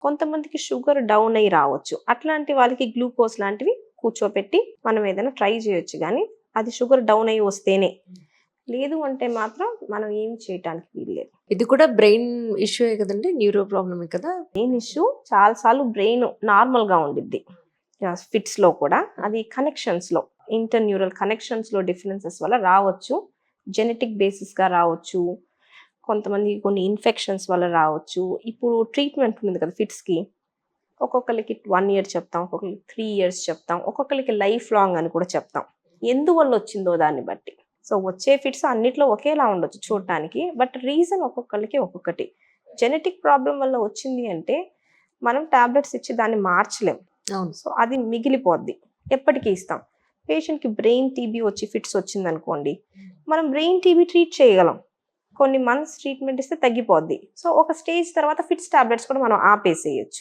కొంతమందికి sugar down అయ్యి రావచ్చు. అట్లాంటి వాళ్ళకి గ్లూకోజ్ లాంటివి కూర్చోపెట్టి మనం ఏదైనా ట్రై చేయొచ్చు గానీ, అది షుగర్ డౌన్ అయ్యి వస్తేనే. లేదు అంటే మాత్రం మనం ఏమి చేయటానికి వీల్లేదు. ఇది కూడా బ్రెయిన్ ఇష్యూయే కదండీ! న్యూరో ప్రాబ్లమే కదా! బ్రెయిన్ ఇష్యూ చాలా సార్లు బ్రెయిన్ నార్మల్‌గా ఉండిద్ది. ఫిట్స్‌లో కూడా అది కనెక్షన్స్‌లో ఇంటర్ న్యూరల్ కనెక్షన్స్‌లో డిఫరెన్సెస్ వల్ల రావచ్చు. జెనెటిక్ బేసిస్‌గా రావచ్చు. కొంతమందికి కొన్ని ఇన్ఫెక్షన్స్ వల్ల రావచ్చు. ఇప్పుడు ట్రీట్మెంట్ ఉంది కదా ఫిట్స్‌కి. ఒక్కొక్కళ్ళకి 1 ఇయర్ చెప్తాం. ఒక్కొక్కళ్ళకి 3 ఇయర్స్ చెప్తాం. ఒక్కొక్కళ్ళకి లైఫ్ లాంగ్ అని కూడా చెప్తాం. ఎందువల్ల వచ్చిందో దాన్ని బట్టి. సో, వచ్చే ఫిట్స్ అన్నిట్లో ఒకేలా ఉండొచ్చు చూడటానికి. బట్ రీజన్ ఒక్కొక్కళ్ళకి ఒక్కొక్కటి. జెనెటిక్ ప్రాబ్లమ్ వల్ల వచ్చింది అంటే మనం టాబ్లెట్స్ ఇచ్చి దాన్ని మార్చలేం. అవును. సో, అది మిగిలిపోద్ది. ఎప్పటికి ఇస్తాం. పేషెంట్‌కి బ్రెయిన్ టీబీ వచ్చి ఫిట్స్ వచ్చిందనుకోండి. మనం బ్రెయిన్ టీబీ ట్రీట్ చేయగలం. కొన్ని మంత్స్ ట్రీట్మెంట్ ఇస్తే తగ్గిపోద్ది. సో, ఒక స్టేజ్ తర్వాత ఫిట్స్ టాబ్లెట్స్ కూడా మనం ఆపేసేయొచ్చు.